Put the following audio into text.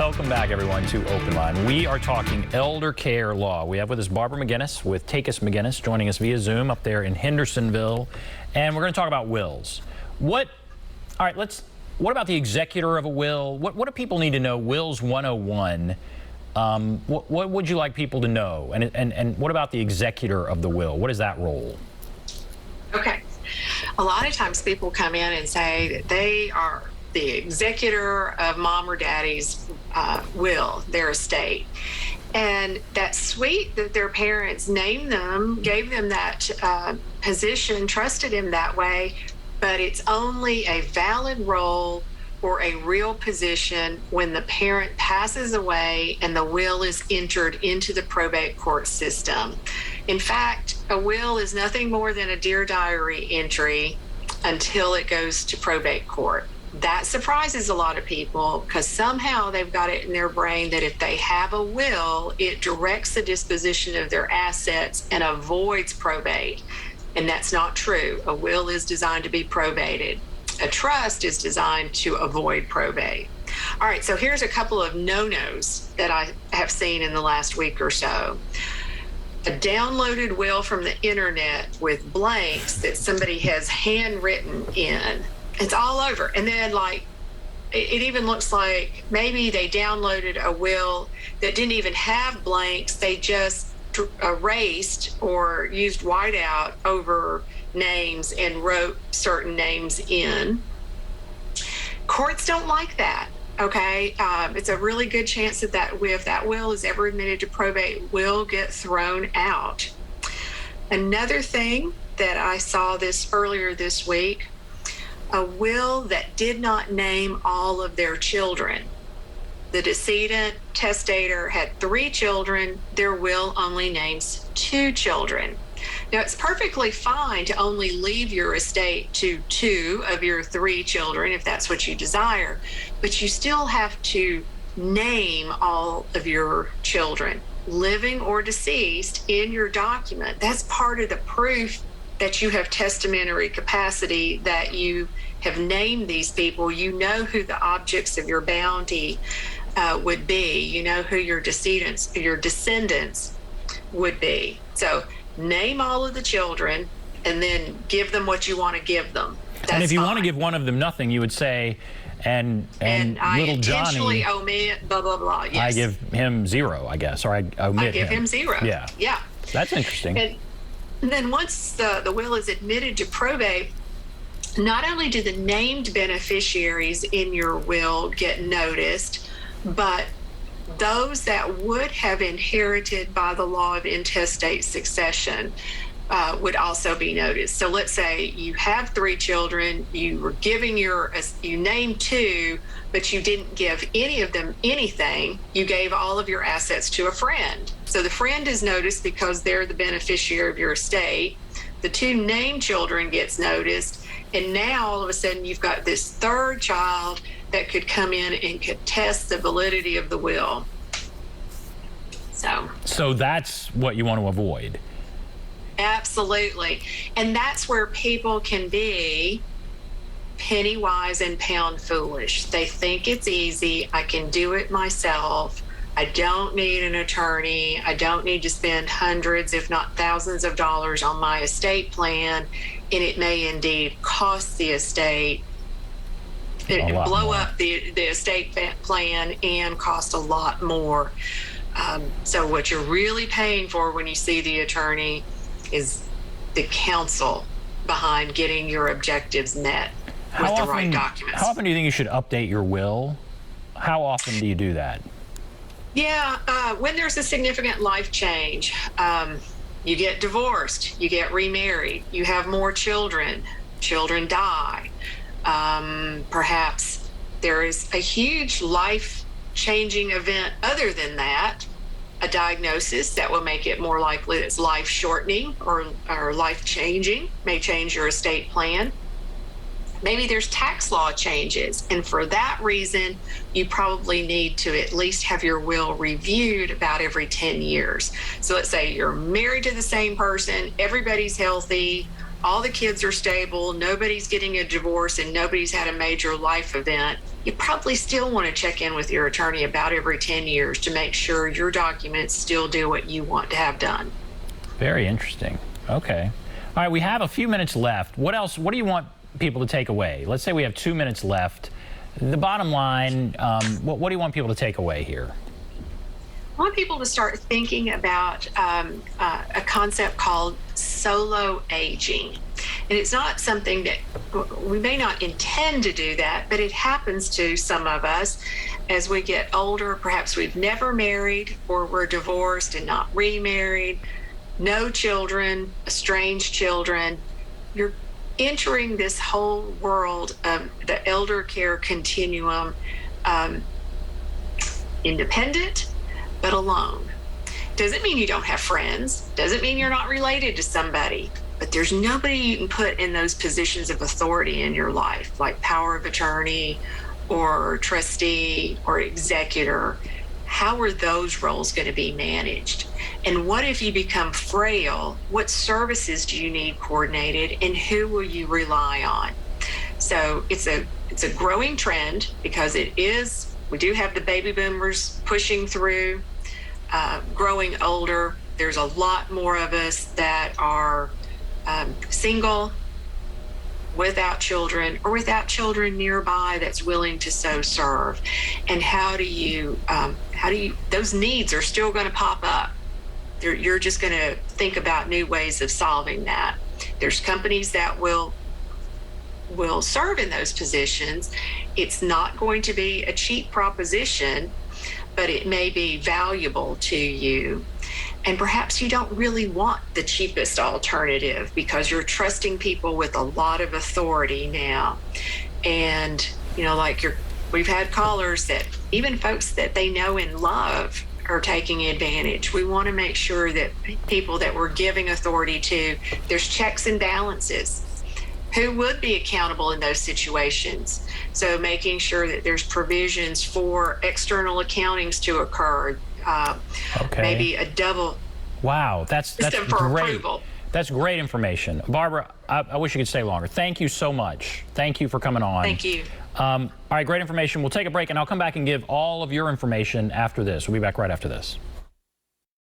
Welcome back, everyone, to OpenLine. We are talking elder care law. We have with us Barbara McGinnis with Takacs McGinnis joining us via Zoom up there in Hendersonville. And we're going to talk about wills. What about the executor of a will? What do people need to know? Wills 101. What would you like people to know? And what about the executor of the will? What is that role? Okay. A lot of times people come in and say that they are the executor of mom or daddy's will, their estate. And that's sweet that their parents named them, gave them that position, trusted him that way, but it's only a valid role or a real position when the parent passes away and the will is entered into the probate court system. In fact, a will is nothing more than a Dear Diary entry until it goes to probate court. That surprises a lot of people because somehow they've got it in their brain that if they have a will, it directs the disposition of their assets and avoids probate. And that's not true. A will is designed to be probated. A trust is designed to avoid probate. All right, so here's a couple of no-nos that I have seen in the last week or so. A downloaded will from the internet with blanks that somebody has handwritten in. It's all over. And then it even looks like maybe they downloaded a will that didn't even have blanks. They just erased or used whiteout over names and wrote certain names in. Courts don't like that. Okay, it's a really good chance that if that will is ever admitted to probate, will get thrown out. Another thing that I saw earlier this week, a will that did not name all of their children. The decedent testator had 3 children. Their will only names 2 children. Now, it's perfectly fine to only leave your estate to 2 of your 3 children if that's what you desire, but you still have to name all of your children, living or deceased, in your document. That's part of the proof that you have testamentary capacity, that you have named these people. You know who the objects of your bounty would be. You know who your descendants would be. So name all of the children and then give them what you want to give them. And if you want to give one of them nothing, you would say, and I little intentionally Johnny, omit blah, blah, blah. Yes. I give him 0, I guess, or I omit I give him 0. Yeah. Yeah. That's interesting. And then once the will is admitted to probate, not only do the named beneficiaries in your will get noticed, but those that would have inherited by the law of intestate succession would also be noticed. So let's say you have 3 children, you were giving you named 2, but you didn't give any of them anything. You gave all of your assets to a friend. So the friend is noticed because they're the beneficiary of your estate. The 2 named children gets noticed. And now all of a sudden you've got this 3rd child that could come in and contest the validity of the will. So that's what you want to avoid. Absolutely. And that's where people can be penny wise and pound foolish. They think it's easy. I can do it myself. I don't need an attorney. I don't need to spend hundreds, if not thousands of dollars on my estate plan. And it may indeed cost the estate, blow up the estate plan and cost a lot more. So what you're really paying for when you see the attorney is the counsel behind getting your objectives met with the right documents. How often do you think you should update your will? How often do you do that? Yeah, when there's a significant life change, you get divorced, you get remarried, you have more children, children die. Perhaps there is a huge life-changing event other than that, a diagnosis that will make it more likely it's life-shortening or life-changing, may change your estate plan. Maybe there's tax law changes, and for that reason, you probably need to at least have your will reviewed about every 10 years. So let's say you're married to the same person, everybody's healthy, all the kids are stable, nobody's getting a divorce, and nobody's had a major life event, you probably still want to check in with your attorney about every 10 years to make sure your documents still do what you want to have done. Very interesting. Okay. All right, we have a few minutes left. What else? What do you want people to take away? Let's say we have 2 minutes left. The bottom line, what do you want people to take away here? I want people to start thinking about a concept called solo aging. And it's not something that we may not intend to do that, but it happens to some of us as we get older. Perhaps we've never married, or we're divorced and not remarried, no children, estranged children. You're entering this whole world of the elder care continuum, independent, but alone. Doesn't mean you don't have friends, doesn't mean you're not related to somebody, but there's nobody you can put in those positions of authority in your life, like power of attorney or trustee or executor. How are those roles going to be managed? And what if you become frail? What services do you need coordinated, and who will you rely on? So it's a growing trend, because we do have the baby boomers pushing through, growing older. There's a lot more of us that are single, without children, or without children nearby that's willing to so serve. And how do you those needs are still going to pop up. You're just going to think about new ways of solving that. There's companies that will serve in those positions. It's not going to be a cheap proposition, but it may be valuable to you. And perhaps you don't really want the cheapest alternative, because you're trusting people with a lot of authority now. And, we've had callers that even folks that they know and love are taking advantage. We want to make sure that people that we're giving authority to, there's checks and balances. Who would be accountable in those situations? So making sure that there's provisions for external accountings to occur. Maybe a double. Wow, that's great. Approval. That's great information. Barbara, I wish you could stay longer. Thank you so much. Thank you for coming on. Thank you. All right, great information. We'll take a break, and I'll come back and give all of your information after this. We'll be back right after this.